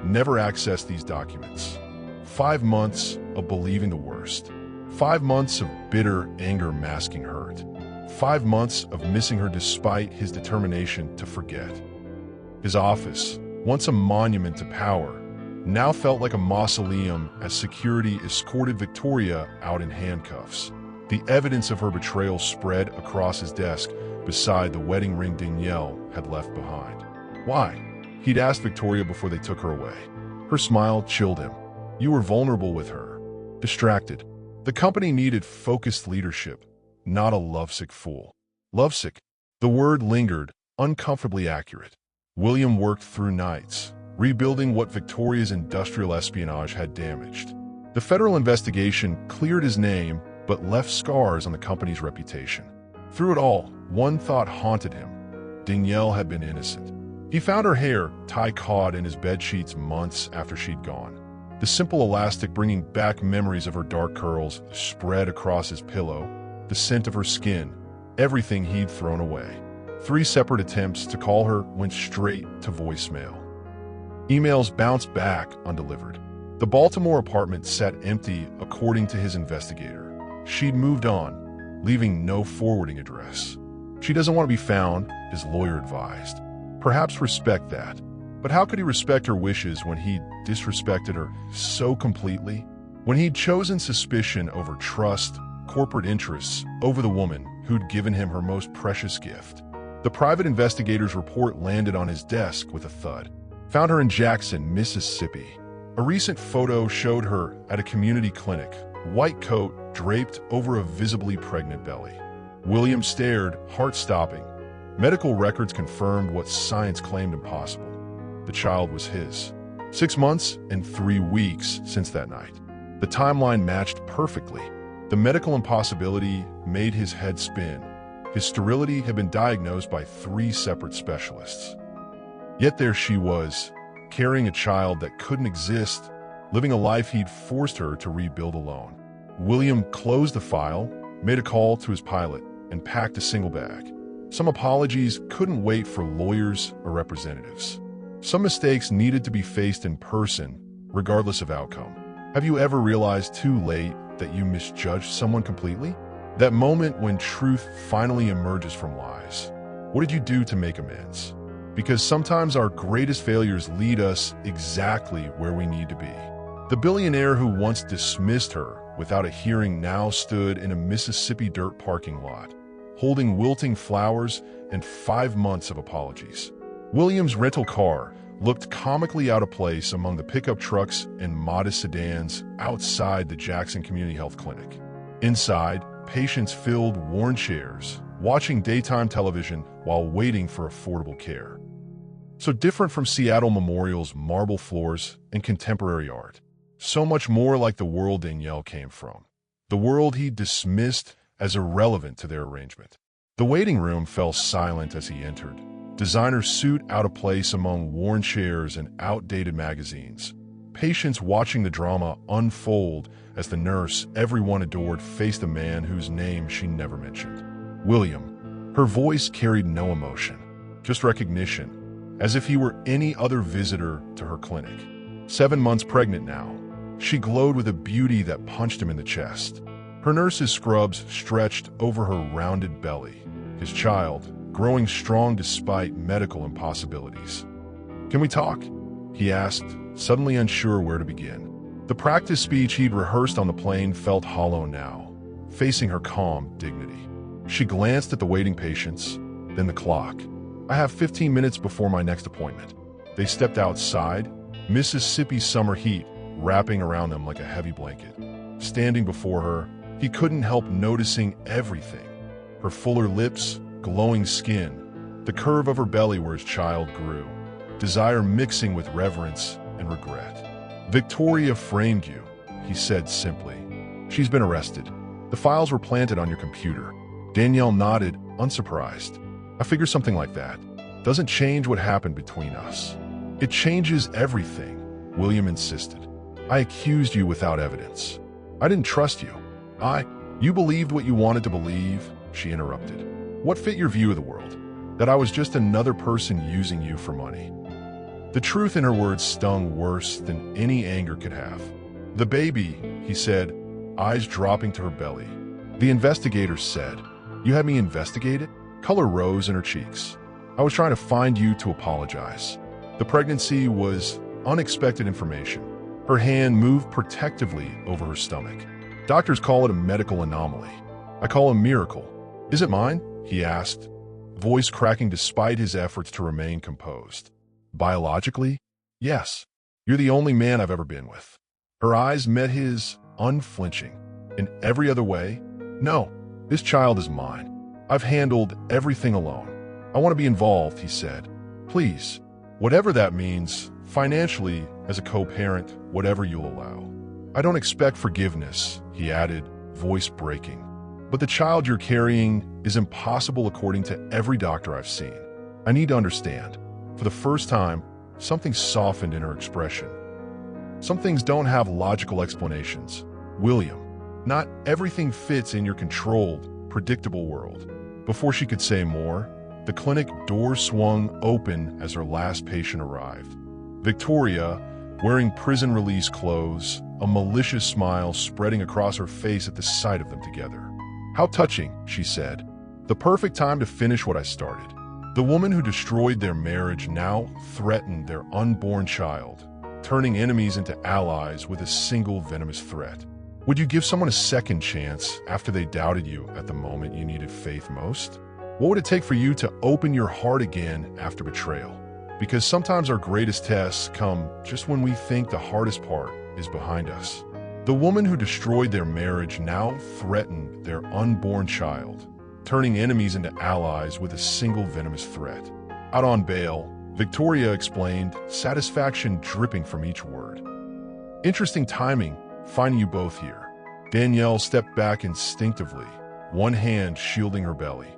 never accessed these documents. 5 months of believing the worst. 5 months of bitter anger masking hurt. 5 months of missing her despite his determination to forget. His office, once a monument to power, now felt like a mausoleum as security escorted Victoria out in handcuffs. The evidence of her betrayal spread across his desk beside the wedding ring Danielle had left behind. "Why?" he'd asked Victoria before they took her away. Her smile chilled him. "You were vulnerable with her. Distracted. The company needed focused leadership, not a lovesick fool." Lovesick. The word lingered, uncomfortably accurate. William worked through nights, rebuilding what Victoria's industrial espionage had damaged. The federal investigation cleared his name, but left scars on the company's reputation. Through it all, one thought haunted him. Danielle had been innocent. He found her hair tie-caught in his bedsheets months after she'd gone. The simple elastic bringing back memories of her dark curls spread across his pillow, the scent of her skin, everything he'd thrown away. 3 separate attempts to call her went straight to voicemail. Emails bounced back undelivered. The Baltimore apartment sat empty according to his investigator. She'd moved on, leaving no forwarding address. "She doesn't want to be found," his lawyer advised. Perhaps respect that. But how could he respect her wishes when he'd disrespected her so completely? When he'd chosen suspicion over trust, corporate interests over the woman who'd given him her most precious gift. The private investigator's report landed on his desk with a thud. Found her in Jackson, Mississippi. A recent photo showed her at a community clinic, white coat draped over a visibly pregnant belly. William stared, heart stopping. Medical records confirmed what science claimed impossible. The child was his. 6 months and 3 weeks since that night. The timeline matched perfectly. The medical impossibility made his head spin. His sterility had been diagnosed by 3 separate specialists. Yet there she was, carrying a child that couldn't exist, living a life he'd forced her to rebuild alone. William closed the file, made a call to his pilot, and packed a single bag. Some apologies couldn't wait for lawyers or representatives. Some mistakes needed to be faced in person, regardless of outcome. Have you ever realized too late that you misjudged someone completely? That moment when truth finally emerges from lies. What did you do to make amends? Because sometimes our greatest failures lead us exactly where we need to be. The billionaire who once dismissed her without a hearing now stood in a Mississippi dirt parking lot, holding wilting flowers and 5 months of apologies. William's rental car looked comically out of place among the pickup trucks and modest sedans outside the Jackson Community Health Clinic. Inside, patients filled worn chairs, watching daytime television while waiting for affordable care. So different from Seattle Memorial's marble floors and contemporary art. So much more like the world Danielle came from. The world he dismissed as irrelevant to their arrangement. The waiting room fell silent as he entered. Designer suit out of place among worn chairs and outdated magazines. Patients watching the drama unfold as the nurse everyone adored faced a man whose name she never mentioned. William. Her voice carried no emotion, just recognition, as if he were any other visitor to her clinic. 7 months pregnant now. She glowed with a beauty that punched him in the chest. Her nurse's scrubs stretched over her rounded belly. His child, growing strong despite medical impossibilities. "Can we talk?" he asked, suddenly unsure where to begin. The practice speech he'd rehearsed on the plane felt hollow now, facing her calm dignity. She glanced at the waiting patients, then the clock. "I have 15 minutes before my next appointment." They stepped outside, Mississippi's summer heat wrapping around them like a heavy blanket. Standing before her, he couldn't help noticing everything. Her fuller lips, glowing skin, the curve of her belly where his child grew, desire mixing with reverence and regret. "Victoria framed you," he said simply. "She's been arrested. The files were planted on your computer." Danielle nodded, unsurprised. "I figure something like that doesn't change what happened between us." "It changes everything," William insisted. "I accused you without evidence. I didn't trust you. You believed what you wanted to believe," she interrupted. "What fit your view of the world? That I was just another person using you for money." The truth in her words stung worse than any anger could have. "The baby," he said, eyes dropping to her belly. "The investigator said, you had me investigated?" Color rose in her cheeks. "I was trying to find you to apologize. The pregnancy was unexpected information." Her hand moved protectively over her stomach. "Doctors call it a medical anomaly. I call it a miracle." "Is it mine?" he asked, voice cracking despite his efforts to remain composed. "Biologically, yes. You're the only man I've ever been with." Her eyes met his, unflinching. "In every other way, no, this child is mine. I've handled everything alone. I want to be involved," he said. "Please, whatever that means, financially, as a co-parent, whatever you'll allow." "I don't expect forgiveness," he added, voice breaking. "But the child you're carrying is impossible according to every doctor I've seen. I need to understand." For the first time, something softened in her expression. "Some things don't have logical explanations, William. Not everything fits in your controlled, predictable world." Before she could say more, the clinic door swung open as her last patient arrived. Victoria, wearing prison release clothes, a malicious smile spreading across her face at the sight of them together. "How touching," she said. "The perfect time to finish what I started." The woman who destroyed their marriage now threatened their unborn child, turning enemies into allies with a single venomous threat. Would you give someone a second chance after they doubted you at the moment you needed faith most? What would it take for you to open your heart again after betrayal? Because sometimes our greatest tests come just when we think the hardest part is behind us. The woman who destroyed their marriage now threatened their unborn child, turning enemies into allies with a single venomous threat. Out on bail, Victoria explained, satisfaction dripping from each word. Interesting timing, finding you both here. Danielle stepped back instinctively, one hand shielding her belly.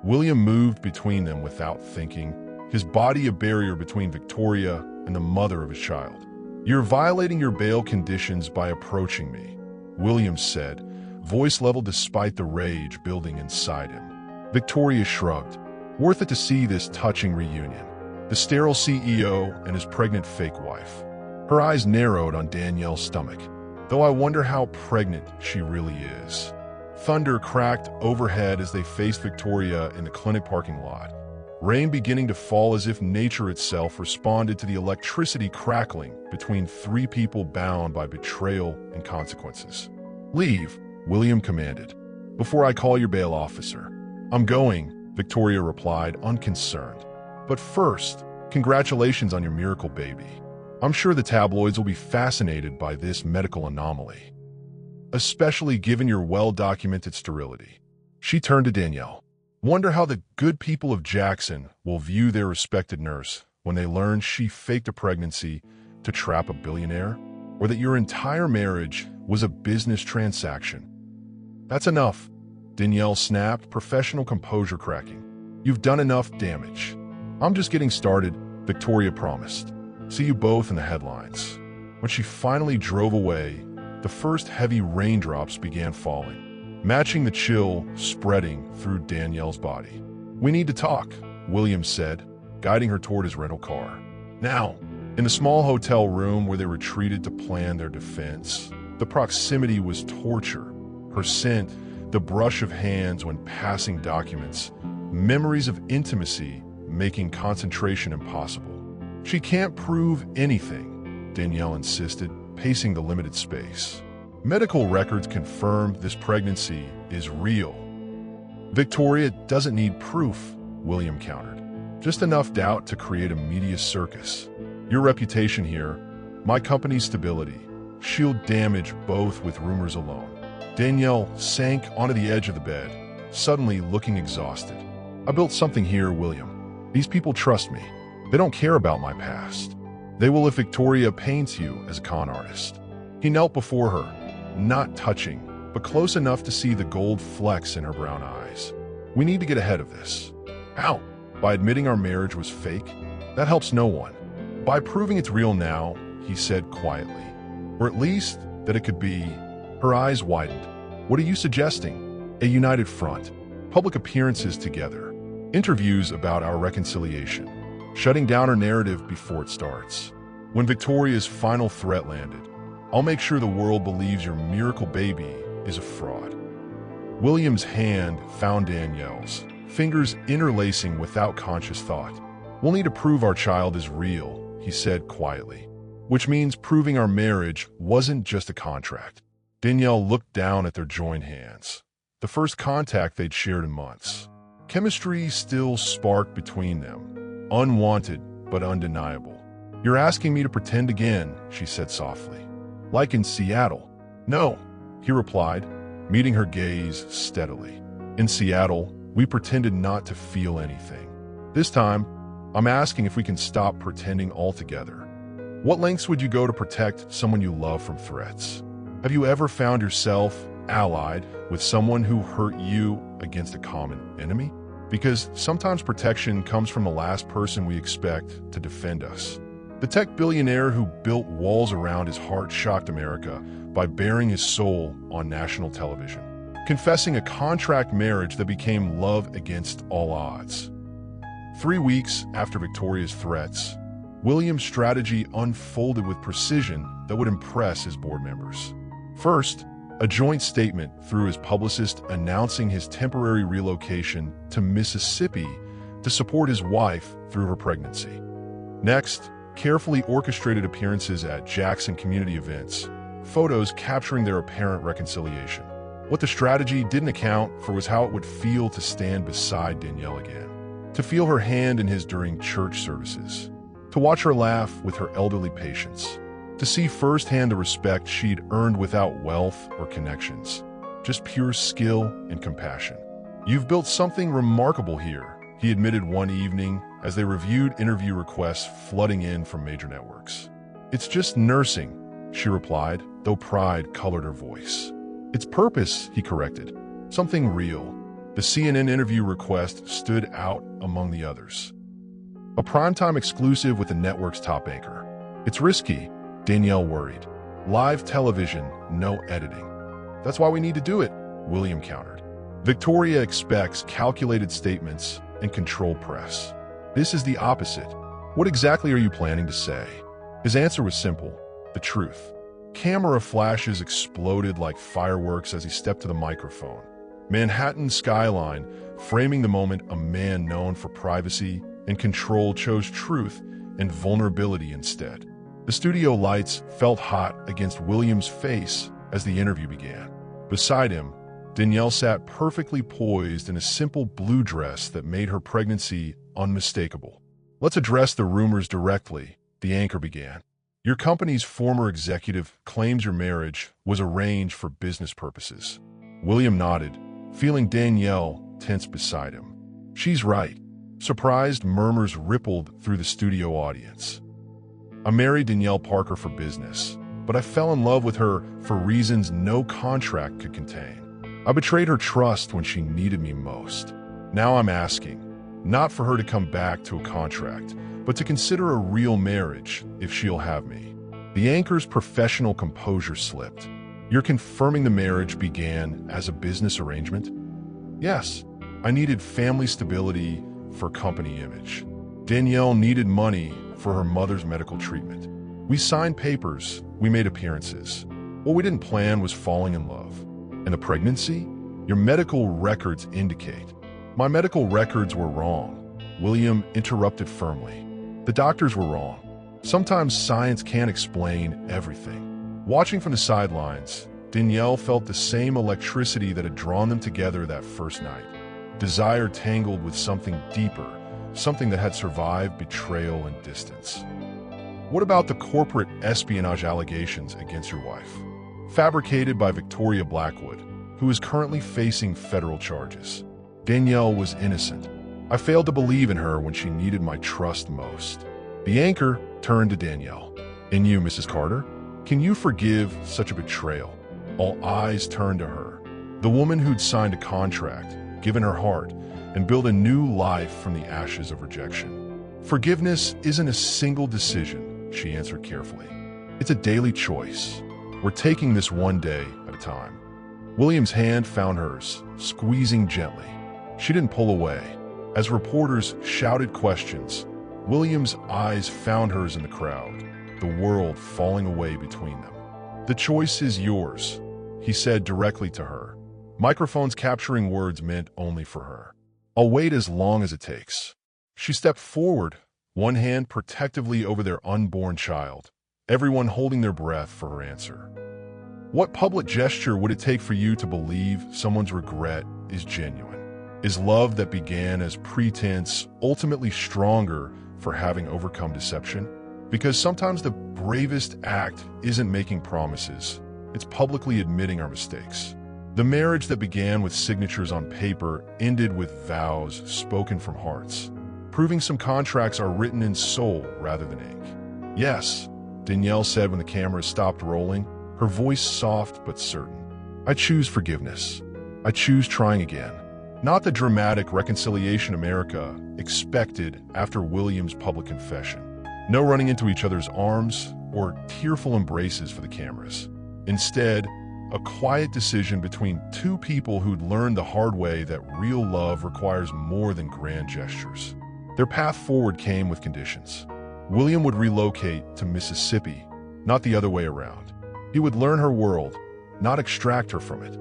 William moved between them without thinking, his body a barrier between Victoria and the mother of his child. "You're violating your bail conditions by approaching me," William said, voice level despite the rage building inside him. Victoria shrugged. Worth it to see this touching reunion. The sterile CEO and his pregnant fake wife. Her eyes narrowed on Danielle's stomach, though I wonder how pregnant she really is. Thunder cracked overhead as they faced Victoria in the clinic parking lot. Rain beginning to fall as if nature itself responded to the electricity crackling between three people bound by betrayal and consequences. "Leave," William commanded, "before I call your bail officer." "I'm going," Victoria replied, unconcerned. "But first, congratulations on your miracle baby. I'm sure the tabloids will be fascinated by this medical anomaly, especially given your well-documented sterility." She turned to Danielle. "Wonder how the good people of Jackson will view their respected nurse when they learn she faked a pregnancy to trap a billionaire, or that your entire marriage was a business transaction." "That's enough," Danielle snapped, professional composure cracking. "You've done enough damage." "I'm just getting started," Victoria promised. "See you both in the headlines." When she finally drove away, the first heavy raindrops began falling, matching the chill spreading through Danielle's body. "We need to talk," William said, guiding her toward his rental car. Now, in the small hotel room where they retreated to plan their defense, the proximity was torture. Her scent, the brush of hands when passing documents, memories of intimacy making concentration impossible. "She can't prove anything," Danielle insisted, pacing the limited space. "Medical records confirm this pregnancy is real." "Victoria doesn't need proof," William countered. "Just enough doubt to create a media circus. Your reputation here, my company's stability, shield damage both with rumors alone." Danielle sank onto the edge of the bed, suddenly looking exhausted. "I built something here, William. These people trust me. They don't care about my past. They will if Victoria paints you as a con artist." He knelt before her, not touching, but close enough to see the gold flecks in her brown eyes. "We need to get ahead of this." "How?" "By admitting our marriage was fake. That helps no one. By proving it's real now," he said quietly. "Or at least that it could be." Her eyes widened. "What are you suggesting?" "A united front. Public appearances together. Interviews about our reconciliation. Shutting down her narrative before it starts. When Victoria's final threat landed, I'll make sure the world believes your miracle baby is a fraud." William's hand found Danielle's, fingers interlacing without conscious thought. "We'll need to prove our child is real," he said quietly. "Which means proving our marriage wasn't just a contract." Danielle looked down at their joined hands, the first contact they'd shared in months. Chemistry still sparked between them, unwanted but undeniable. "You're asking me to pretend again," she said softly. "Like in Seattle." "No," he replied, meeting her gaze steadily. "In Seattle, we pretended not to feel anything. This time, I'm asking if we can stop pretending altogether. What lengths would you go to protect someone you love from threats? Have you ever found yourself allied with someone who hurt you against a common enemy? Because sometimes protection comes from the last person we expect to defend us." The tech billionaire who built walls around his heart shocked America by baring his soul on national television, confessing a contract marriage that became love against all odds. 3 weeks after Victoria's threats, William's strategy unfolded with precision that would impress his board members. First, a joint statement through his publicist announcing his temporary relocation to Mississippi to support his wife through her pregnancy. Next, carefully orchestrated appearances at Jackson community events, photos capturing their apparent reconciliation. What the strategy didn't account for was how it would feel to stand beside Danielle again, to feel her hand in his during church services, to watch her laugh with her elderly patients, to see firsthand the respect she'd earned without wealth or connections, just pure skill and compassion. "You've built something remarkable here," he admitted one evening as they reviewed interview requests flooding in from major networks. "It's just nursing," she replied, though pride colored her voice. "It's purpose," he corrected. "Something real." The CNN interview request stood out among the others. A primetime exclusive with the network's top anchor. "It's risky," Danielle worried. "Live television, no editing." "That's why we need to do it," William countered. "Victoria expects calculated statements and controlled press. This is the opposite. What exactly are you planning to say?" His answer was simple: the truth. Camera flashes exploded like fireworks as he stepped to the microphone. Manhattan's skyline, framing the moment a man known for privacy and control chose truth and vulnerability instead. The studio lights felt hot against William's face as the interview began. Beside him, Danielle sat perfectly poised in a simple blue dress that made her pregnancy unmistakable. "Let's address the rumors directly," the anchor began. "Your company's former executive claims your marriage was arranged for business purposes." William nodded, feeling Danielle tense beside him. "She's right." Surprised murmurs rippled through the studio audience. "I married Danielle Parker for business, but I fell in love with her for reasons no contract could contain. I betrayed her trust when she needed me most. Now I'm asking, not for her to come back to a contract, but to consider a real marriage if she'll have me." The anchor's professional composure slipped. "You're confirming the marriage began as a business arrangement?" "Yes. I needed family stability for company image. Danielle needed money for her mother's medical treatment. We signed papers, we made appearances. What we didn't plan was falling in love. And the pregnancy? Your medical records indicate." "My medical records were wrong," William interrupted firmly. "The doctors were wrong. Sometimes science can't explain everything." Watching from the sidelines, Danielle felt the same electricity that had drawn them together that first night. Desire tangled with something deeper, something that had survived betrayal and distance. "What about the corporate espionage allegations against your wife? Fabricated by Victoria Blackwood, who is currently facing federal charges." Danielle was innocent. "I failed to believe in her when she needed my trust most." The anchor turned to Danielle. "And you, Mrs. Carter? Can you forgive such a betrayal?" All eyes turned to her. The woman who'd signed a contract, given her heart, and built a new life from the ashes of rejection. "Forgiveness isn't a single decision," she answered carefully. "It's a daily choice. We're taking this one day at a time." William's hand found hers, squeezing gently. She didn't pull away. As reporters shouted questions, William's eyes found hers in the crowd, the world falling away between them. "The choice is yours," he said directly to her. Microphones capturing words meant only for her. "I'll wait as long as it takes." She stepped forward, one hand protectively over their unborn child, everyone holding their breath for her answer. "What public gesture would it take for you to believe someone's regret is genuine? Is love that began as pretense ultimately stronger for having overcome deception? Because sometimes the bravest act isn't making promises, it's publicly admitting our mistakes." The marriage that began with signatures on paper ended with vows spoken from hearts, proving some contracts are written in soul rather than ink. "Yes," Danielle said when the camera stopped rolling, her voice soft but certain. "I choose forgiveness. I choose trying again. Not the dramatic reconciliation America expected after William's public confession. No running into each other's arms or tearful embraces for the cameras. Instead, a quiet decision between two people who'd learned the hard way that real love requires more than grand gestures. Their path forward came with conditions. William would relocate to Mississippi, not the other way around. He would learn her world, not extract her from it.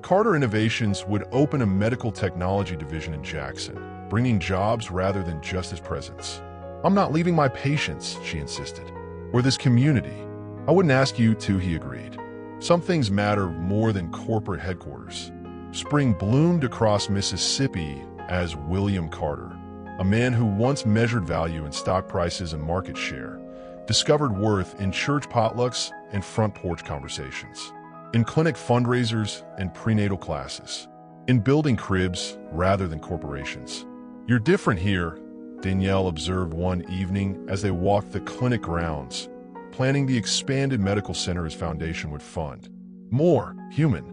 Carter Innovations would open a medical technology division in Jackson, bringing jobs rather than just his presence. "I'm not leaving my patients," she insisted, "or this community." "I wouldn't ask you to," he agreed. "Some things matter more than corporate headquarters." Spring bloomed across Mississippi as William Carter, a man who once measured value in stock prices and market share, discovered worth in church potlucks and front porch conversations, in clinic fundraisers and prenatal classes. in building cribs rather than corporations. "You're different here," Danielle observed one evening as they walked the clinic grounds, planning the expanded medical center his foundation would fund. "More human."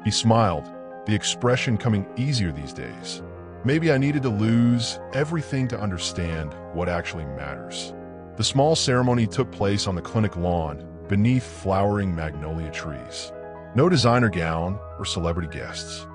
He smiled, the expression coming easier these days. "Maybe I needed to lose everything to understand what actually matters." The small ceremony took place on the clinic lawn, beneath flowering magnolia trees. No designer gown or celebrity guests.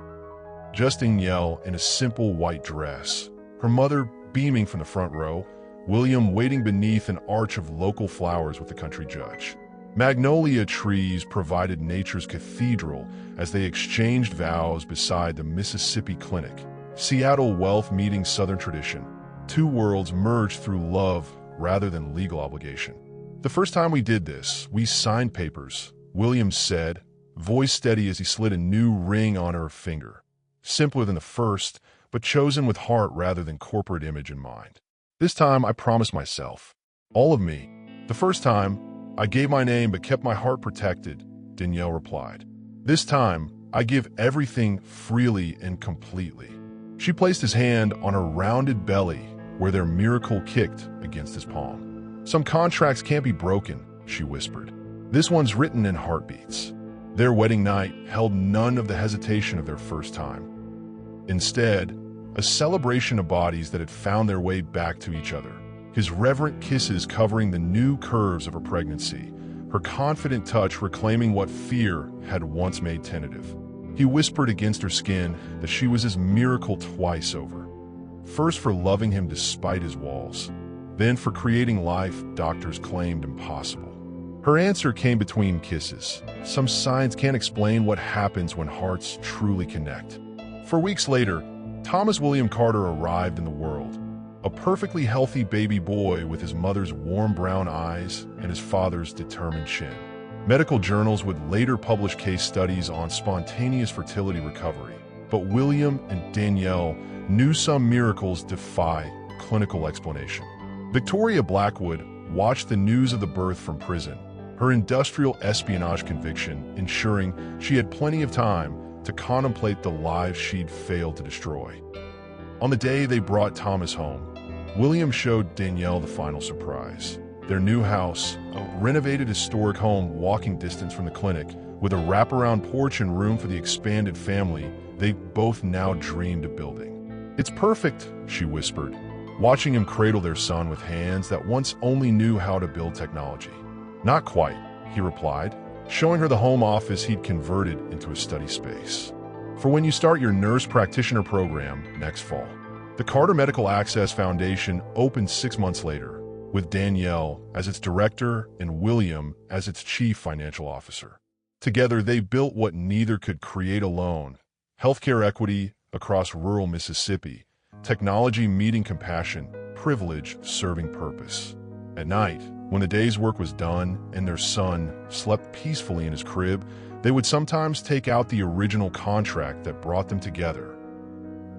Just Danielle in a simple white dress, her mother beaming from the front row, William waiting beneath an arch of local flowers with the country judge. Magnolia trees provided nature's cathedral as they exchanged vows beside the Mississippi Clinic. Seattle wealth meeting Southern tradition. Two worlds merged through love rather than legal obligation. "The first time we did this, we signed papers," William said, voice steady as he slid a new ring on her finger. Simpler than the first, but chosen with heart rather than corporate image in mind. "This time I promised myself. All of me. The first time, I gave my name but kept my heart protected," Danielle replied. "This time, I give everything freely and completely." She placed his hand on her rounded belly where their miracle kicked against his palm. "Some contracts can't be broken," she whispered. "This one's written in heartbeats." Their wedding night held none of the hesitation of their first time. Instead, a celebration of bodies that had found their way back to each other. His reverent kisses covering the new curves of her pregnancy, her confident touch reclaiming what fear had once made tentative. He whispered against her skin that she was his miracle twice over. First for loving him despite his walls, then for creating life doctors claimed impossible. Her answer came between kisses. Some signs can't explain what happens when hearts truly connect. For weeks later, Thomas William Carter arrived in the world. A perfectly healthy baby boy with his mother's warm brown eyes and his father's determined chin. Medical journals would later publish case studies on spontaneous fertility recovery, but William and Danielle knew some miracles defy clinical explanation. Victoria Blackwood watched the news of the birth from prison, her industrial espionage conviction ensuring she had plenty of time to contemplate the lives she'd failed to destroy. On the day they brought Thomas home, William showed Danielle the final surprise. Their new house, a renovated historic home walking distance from the clinic, with a wraparound porch and room for the expanded family they both now dreamed of building. "It's perfect," she whispered, watching him cradle their son with hands that once only knew how to build technology. "Not quite," he replied, showing her the home office he'd converted into a study space. "For when you start your nurse practitioner program next fall." The Carter Medical Access Foundation opened 6 months later, with Danielle as its director and William as its chief financial officer. Together, they built what neither could create alone: healthcare equity across rural Mississippi, technology meeting compassion, privilege serving purpose. At night, when the day's work was done and their son slept peacefully in his crib, they would sometimes take out the original contract that brought them together.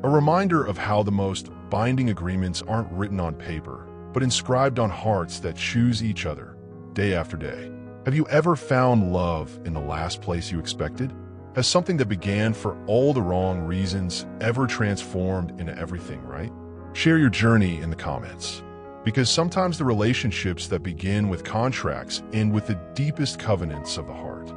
A reminder of how the most binding agreements aren't written on paper, but inscribed on hearts that choose each other, day after day. Have you ever found love in the last place you expected? Has something that began for all the wrong reasons ever transformed into everything right? Share your journey in the comments. Because sometimes the relationships that begin with contracts end with the deepest covenants of the heart.